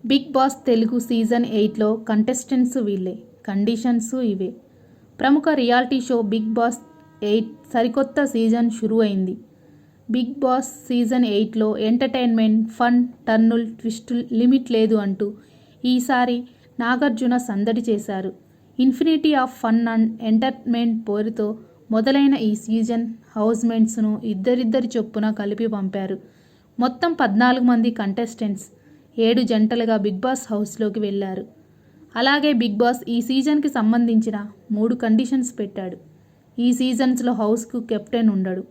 Big Boss Telugu season 8లో contestants వీళ్ళే, conditions ఇవే. ప్రముఖ రియాలిటీ షో బిగ్ బాస్ 8 సరికొత్త సీజన్ షురూ అయింది. బిగ్ బాస్ సీజన్ 8లో ఎంటర్టైన్మెంట్, ఫన్, టర్నుల్, ట్విస్టుల్ లిమిట్ లేదు అంటూ ఈసారి నాగార్జున సందడి చేశారు. Infinity of fun and entertainment పేరుతో మొదలైన ఈ సీజన్ హౌస్మేట్స్ను ఇద్దరిద్దరి చొప్పున కలిపి పంపారు. మొత్తం 14 మంది కంటెస్టెంట్స్ 7 జంటలుగా బిగ్ బాస్ హౌస్లోకి వెళ్లారు. అలాగే బిగ్ బాస్ ఈ సీజన్కి సంబంధించిన 3 కండిషన్స్ పెట్టాడు. ఈ సీజన్స్లో హౌస్కు కెప్టెన్ ఉండడు.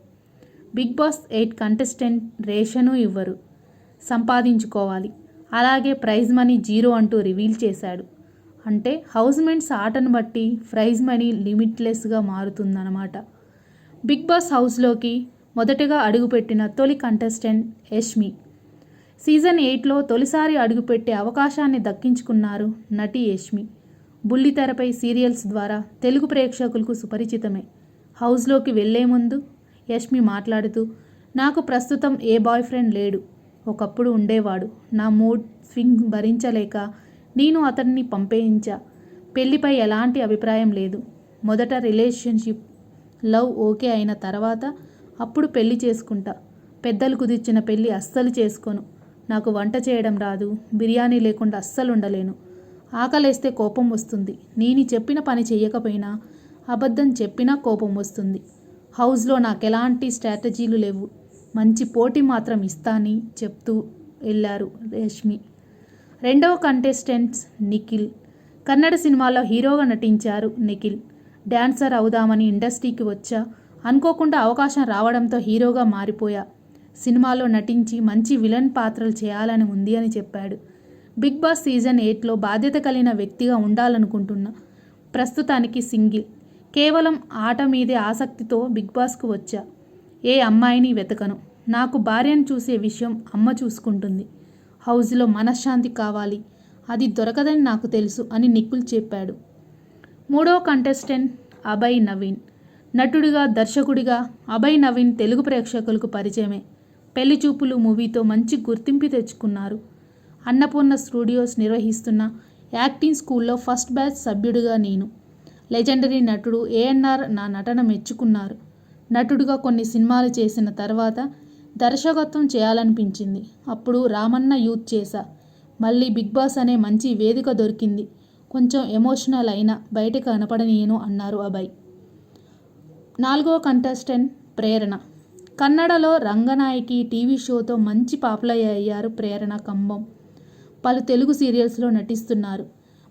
బిగ్ బాస్ 8 కంటెస్టెంట్ రేషను ఇవ్వరు, సంపాదించుకోవాలి. అలాగే ప్రైజ్ మనీ 0 అంటూ రివీల్ చేశాడు. అంటే హౌస్మేట్స్ ఆటను బట్టి ప్రైజ్ మనీ లిమిట్లెస్గా మారుతుందన్నమాట. బిగ్ బాస్ హౌస్లోకి మొదటగా అడుగుపెట్టిన తొలి కంటెస్టెంట్ యష్మి. సీజన్ 8లో తొలిసారి అడుగుపెట్టే అవకాశాన్ని దక్కించుకున్నారు నటి యష్మి. బుల్లితెరపై సీరియల్స్ ద్వారా తెలుగు ప్రేక్షకులకు సుపరిచితమే. హౌస్లోకి వెళ్లే ముందు యష్మి మాట్లాడుతూ, నాకు ప్రస్తుతం ఏ బాయ్ ఫ్రెండ్ లేడు. ఒకప్పుడు ఉండేవాడు. నా మూడ్ స్వింగ్ భరించలేక నేను అతన్ని పంపేయించా. పెళ్లిపై ఎలాంటి అభిప్రాయం లేదు. మొదట రిలేషన్షిప్, లవ్ ఓకే అయిన తర్వాత అప్పుడు పెళ్లి చేసుకుంటా. పెద్దలు కుదిర్చిన పెళ్లి అస్సలు చేసుకోను. నాకు వంట చేయడం రాదు. బిర్యానీ లేకుండా అస్సలు ఉండలేను. ఆకలేస్తే కోపం వస్తుంది. నేను చెప్పిన పని చెయ్యకపోయినా, అబద్ధం చెప్పినా కోపం వస్తుంది. హౌస్లో నాకెలాంటి స్ట్రాటజీలు లేవు. మంచి పోటీ మాత్రం ఇస్తానని చెప్తూ వెళ్ళారు యష్మి. రెండవ కంటెస్టెంట్స్ నిఖిల్. కన్నడ సినిమాలో హీరోగా నటించారు నిఖిల్. డాన్సర్ అవుదామని ఇండస్ట్రీకి వచ్చా. అనుకోకుండా అవకాశం రావడంతో హీరోగా మారిపోయా. సినిమాలో నటించి మంచి విలన్ పాత్రలు చేయాలని ఉంది అని చెప్పాడు. బిగ్ బాస్ సీజన్ 8లో బాధ్యత కలిగిన వ్యక్తిగా ఉండాలనుకుంటున్నా. ప్రస్తుతానికి సింగిల్. కేవలం ఆట మీదే ఆసక్తితో బిగ్ బాస్కు వచ్చా. ఏ అమ్మాయిని వెతకను. నాకు భార్యను చూసే విషయం అమ్మ చూసుకుంటుంది. హౌస్లో మనశ్శాంతి కావాలి. అది దొరకదని నాకు తెలుసు అని నిఖిల్ చెప్పాడు. మూడో కంటెస్టెంట్ అభయ్ నవీన్. నటుడిగా, దర్శకుడిగా అభయ్ నవీన్ తెలుగు ప్రేక్షకులకు పరిచయమే. పెళ్లి చూపులు మూవీతో మంచి గుర్తింపు తెచ్చుకున్నారు. అన్నపూర్ణ స్టూడియోస్ నిర్వహిస్తున్న యాక్టింగ్ స్కూల్లో ఫస్ట్ బ్యాచ్ సభ్యుడిగా నేను. లెజెండరీ నటుడు ఏఎన్ఆర్ నా నటన మెచ్చుకున్నారు. నటుడిగా కొన్ని సినిమాలు చేసిన తర్వాత దర్శకత్వం చేయాలనిపించింది. అప్పుడు రామన్న యూత్ చేశా. మళ్ళీ బిగ్ బాస్ అనే మంచి వేదిక దొరికింది. కొంచెం ఎమోషనల్ అయినా బయట కనపడనీయను అన్నారు అభయ్. నాలుగో కంటెస్టెంట్ ప్రేరణ. కన్నడలో రంగనాయకి టీవీ షోతో మంచి పాపులర్ అయ్యారు ప్రేరణ కంబం. పలు తెలుగు సీరియల్స్లో నటిస్తున్నారు.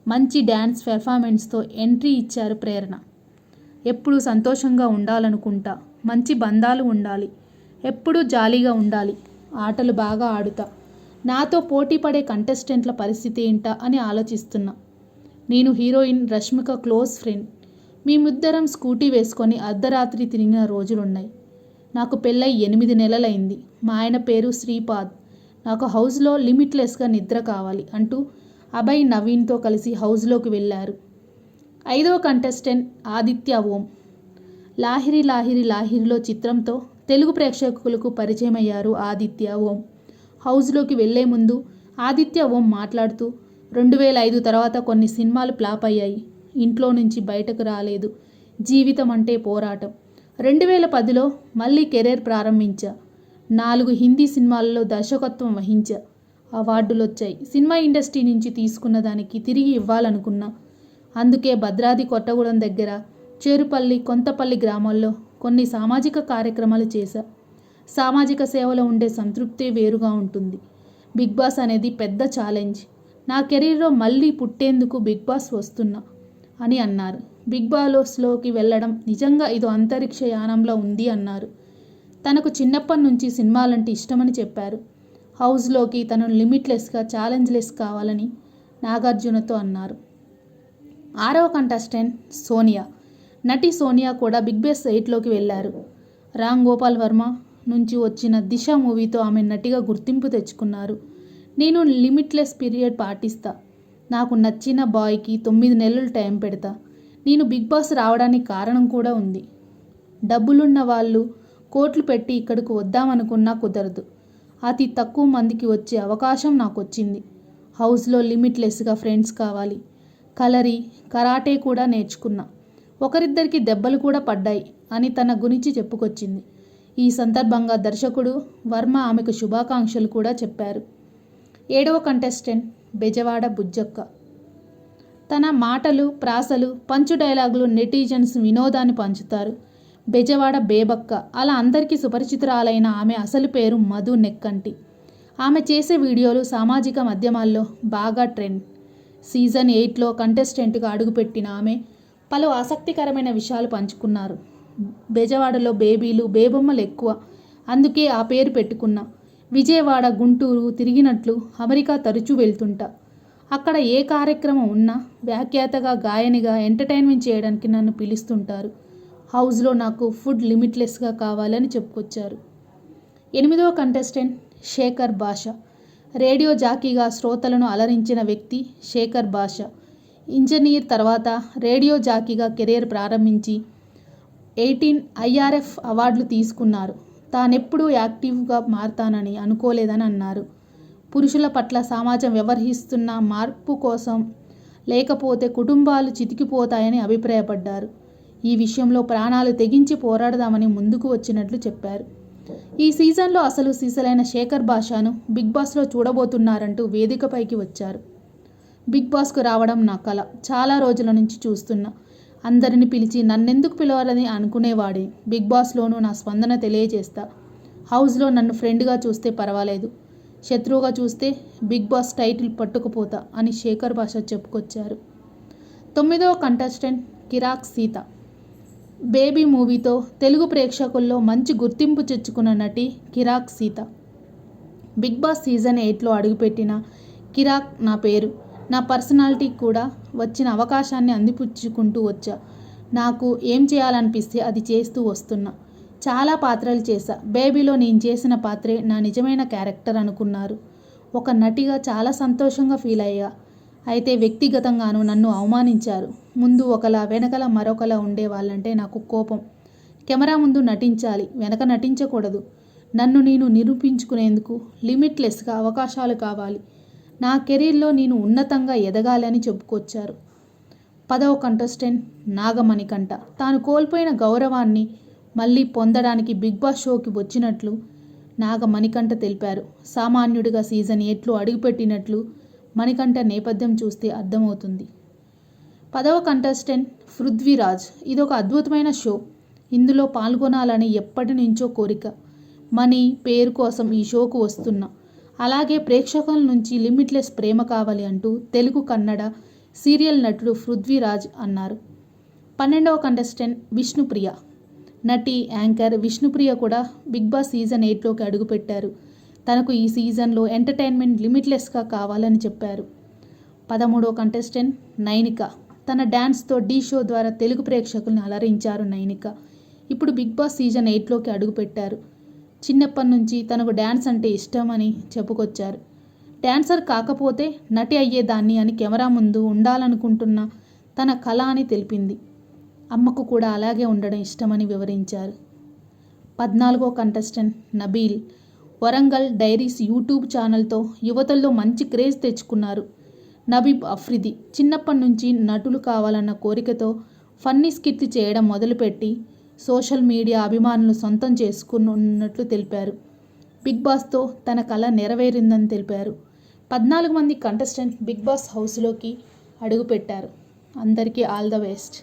మంచి డ్యాన్స్ పెర్ఫార్మెన్స్తో ఎంట్రీ ఇచ్చారు ప్రేరణ. ఎప్పుడూ సంతోషంగా ఉండాలనుకుంటా. మంచి బంధాలు ఉండాలి. ఎప్పుడూ జాలీగా ఉండాలి. ఆటలు బాగా ఆడుతా. నాతో పోటీ పడే కంటెస్టెంట్ల పరిస్థితి ఏంటా అని ఆలోచిస్తున్నా. నేను హీరోయిన్ రష్మిక క్లోజ్ ఫ్రెండ్. మేమిద్దరం స్కూటీ వేసుకొని అర్ధరాత్రి తిరిగిన రోజులున్నాయి. నాకు పెళ్ళై 8 నెలలైంది. మా ఆయన పేరు శ్రీపాద్. నాకు హౌస్లో లిమిట్లెస్గా నిద్ర కావాలి అంటూ అభయ్ నవీన్తో కలిసి హౌస్లోకి వెళ్ళారు. ఐదో కంటెస్టెంట్ ఆదిత్య ఓం. లాహిరి లాహిరి లాహిరిలో చిత్రంతో తెలుగు ప్రేక్షకులకు పరిచయమయ్యారు ఆదిత్య ఓం. హౌస్లోకి వెళ్లే ముందు ఆదిత్య ఓం మాట్లాడుతూ, 2005 తర్వాత కొన్ని సినిమాలు ఫ్లాప్ అయ్యాయి. ఇంట్లో నుంచి బయటకు రాలేదు. జీవితం అంటే పోరాటం. 2010లో మళ్ళీ కెరీర్ ప్రారంభించా. 4 హిందీ సినిమాలలో దర్శకత్వం వహించా. అవార్డులు వచ్చాయి. సినిమా ఇండస్ట్రీ నుంచి తీసుకున్న దానికి తిరిగి ఇవ్వాలనుకున్నా. అందుకే భద్రాద్రి కొత్తగూడెం దగ్గర చేరుపల్లి, కొంతపల్లి గ్రామాల్లో కొన్ని సామాజిక కార్యక్రమాలు చేశా. సామాజిక సేవలో ఉండే సంతృప్తే వేరుగా ఉంటుంది. బిగ్ బాస్ అనేది పెద్ద ఛాలెంజ్. నా కెరీర్లో మళ్ళీ పుట్టేందుకు బిగ్ బాస్ వస్తున్నా అని అన్నారు. బిగ్ బాస్లోకి వెళ్ళడం నిజంగా ఇదో అంతరిక్ష యానంలో ఉంది అన్నారు. తనకు చిన్నప్పటి నుంచి సినిమాలంటే ఇష్టమని చెప్పారు. హౌస్లోకి తనను లిమిట్లెస్గా, ఛాలెంజ్లెస్ కావాలని నాగార్జునతో అన్నారు. ఆరవ కంటెస్టెంట్ సోనియా. నటి సోనియా కూడా బిగ్ బాస్ 8లోకి వెళ్ళారు. రామ్ గోపాల్ వర్మ నుంచి వచ్చిన దిశ మూవీతో ఆమె నటిగా గుర్తింపు తెచ్చుకున్నారు. నేను లిమిట్లెస్ పీరియడ్ పాటిస్తా. నాకు నచ్చిన బాయ్కి 9 నెలలు టైం పెడతా. నేను బిగ్ బాస్ రావడానికి కారణం కూడా ఉంది. డబ్బులున్న వాళ్ళు కోట్లు పెట్టి ఇక్కడికి వద్దామనుకున్నా కుదరదు. అతి తక్కువ మందికి వచ్చే అవకాశం నాకు వచ్చింది. హౌస్లో లిమిట్లెస్గా ఫ్రెండ్స్ కావాలి. కరాటే కూడా నేర్చుకున్నా. ఒకరిద్దరికి దెబ్బలు కూడా పడ్డాయి అని తన గురించి చెప్పుకొచ్చింది. ఈ సందర్భంగా దర్శకుడు వర్మ ఆమెకు శుభాకాంక్షలు కూడా చెప్పారు. 7వ కంటెస్టెంట్ బెజవాడ బుజ్జక్క. తన మాటలు, ప్రాసలు, పంచు డైలాగులు నెటిజన్స్ వినోదాన్ని పంచుతారు. బెజవాడ బేబక్క. అలా అందరికీ సుపరిచితురాలైన ఆమె అసలు పేరు మధు నెక్కంటి. ఆమె చేసే వీడియోలు సామాజిక మాధ్యమాల్లో బాగా ట్రెండ్. సీజన్ 8లో కంటెస్టెంట్గా అడుగుపెట్టిన ఆమె పలు ఆసక్తికరమైన విషయాలు పంచుకున్నారు. బెజవాడలో బేబీలు, బేబమ్మలు ఎక్కువ, అందుకే ఆ పేరు పెట్టుకున్నా. విజయవాడ, గుంటూరు తిరిగినట్లు అమెరికా తరచూ వెళ్తుంటా. అక్కడ ఏ కార్యక్రమం ఉన్నా వ్యాఖ్యాతగా, గాయనిగా ఎంటర్టైన్మెంట్ చేయడానికి నన్ను పిలుస్తుంటారు. హౌస్లో నాకు ఫుడ్ లిమిట్లెస్గా కావాలని చెప్పుకొచ్చారు. 8వ కంటెస్టెంట్ శేఖర్ భాష. రేడియో జాకీగా శ్రోతలను అలరించిన వ్యక్తి శేఖర్ భాష. ఇంజనీర్ తర్వాత రేడియో జాకీగా కెరీర్ ప్రారంభించి 18 IRF అవార్డులు తీసుకున్నారు. తానెప్పుడూ యాక్టివ్గా మారతానని అనుకోలేదని అన్నారు. పురుషుల పట్ల సమాజం వ్యవహరిస్తున్న మార్పు కోసం లేకపోతే కుటుంబాలు చితికిపోతాయని అభిప్రాయపడ్డారు. ఈ విషయంలో ప్రాణాలు తెగించి పోరాడదామని ముందుకు వచ్చినట్లు చెప్పారు. ఈ సీజన్లో అసలు సిసలైన శేఖర్ భాషను బిగ్ బాస్లో చూడబోతున్నారంటూ వేదికపైకి వచ్చారు. బిగ్ బాస్కు రావడం నా కల. చాలా రోజుల నుంచి చూస్తున్నా. అందరిని పిలిచి నన్నెందుకు పిలవాలని అనుకునేవాడే. బిగ్ బాస్లోనూ నా స్పందన తెలియజేస్తా. హౌస్లో నన్ను ఫ్రెండ్గా చూస్తే పర్వాలేదు, శత్రువుగా చూస్తే బిగ్ బాస్ టైటిల్ పట్టుకుపోతా అని శేఖర్ భాష చెప్పుకొచ్చారు. 9వ కంటెస్టెంట్ కిరాక్ సీత. బేబీ మూవీతో తెలుగు ప్రేక్షకుల్లో మంచి గుర్తింపు తెచ్చుకున్న నటి కిరాక్ సీత. బిగ్ బాస్ సీజన్ 8లో అడుగుపెట్టిన కిరాక్ నా పేరు. నా పర్సనాలిటీ కూడా వచ్చిన అవకాశాన్ని అందిపుచ్చుకుంటూ వచ్చా. నాకు ఏం చేయాలనిపిస్తే అది చేస్తూ వస్తున్నా. చాలా పాత్రలు చేశా. బేబీలో నేను చేసిన పాత్రే నా నిజమైన క్యారెక్టర్ అనుకున్నారు. ఒక నటిగా చాలా సంతోషంగా ఫీల్ అయ్యా. అయితే వ్యక్తిగతంగానూ నన్ను అవమానించారు. ముందు ఒకలా, వెనకల మరొకలా ఉండేవాళ్ళంటే నాకు కోపం. కెమెరా ముందు నటించాలి, వెనక నటించకూడదు. నన్ను నేను నిరూపించుకునేందుకు లిమిట్లెస్గా అవకాశాలు కావాలి. నా కెరీర్లో నేను ఉన్నతంగా ఎదగాలి అని చెప్పుకొచ్చారు. 10వ కంటెస్టెంట్ నాగమణికంఠ. తాను కోల్పోయిన గౌరవాన్ని మళ్ళీ పొందడానికి బిగ్ బాస్ షోకి వచ్చినట్లు నాగమణికంఠ తెలిపారు. సామాన్యుడిగా సీజన్ 8లో అడుగుపెట్టినట్లు మణికంఠ నేపథ్యం చూస్తే అర్థమవుతుంది. 10వ కంటెస్టెంట్ పృథ్వీరాజ్. ఇదొక అద్భుతమైన షో. ఇందులో పాల్గొనాలని ఎప్పటి నుంచో కోరిక. మనీ, పేరు కోసం ఈ షోకు వస్తున్నా. అలాగే ప్రేక్షకుల నుంచి లిమిట్లెస్ ప్రేమ కావాలి అంటూ తెలుగు, కన్నడ సీరియల్ నటుడు పృథ్వీరాజ్ అన్నారు. 12వ కంటెస్టెంట్ విష్ణుప్రియ. నటి, యాంకర్ విష్ణుప్రియ కూడా బిగ్ బాస్ సీజన్ 8లోకి అడుగుపెట్టారు. తనకు ఈ సీజన్లో ఎంటర్టైన్మెంట్ లిమిట్లెస్గా కావాలని చెప్పారు. 13వ కంటెస్టెంట్ నైనిక. తన డ్యాన్స్తో ఢీ షో ద్వారా తెలుగు ప్రేక్షకుల్ని అలరించారు నైనిక. ఇప్పుడు బిగ్ బాస్ సీజన్ 8లోకి అడుగుపెట్టారు. చిన్నప్పటి నుంచి తనకు డ్యాన్స్ అంటే ఇష్టమని చెప్పుకొచ్చారు. డ్యాన్సర్ కాకపోతే నటి అయ్యేదాన్ని అని కెమెరా ముందు ఉండాలనుకుంటున్న తన కళ అని తెలిపింది. అమ్మకు కూడా అలాగే ఉండడం ఇష్టమని వివరించారు. 14వ contestant Nabeel. Warangal diaries YouTube ఛానల్తో యువతల్లో మంచి క్రేజ్ తెచ్చుకున్నారు. నబీబ్ అఫ్రిది. చిన్నప్పటి నుంచి నటులు కావాలన్న కోరికతో ఫన్నీ స్కిట్లు చేయడం మొదలుపెట్టి సోషల్ మీడియా అభిమానులు సొంతం చేసుకున్నట్లు తెలిపారు. బిగ్ బాస్తో తన కళ నెరవేరిందని తెలిపారు. 14 మంది కంటెస్టెంట్ బిగ్ బాస్ హౌస్లోకి అడుగుపెట్టారు. అందరికీ ఆల్ ద బెస్ట్.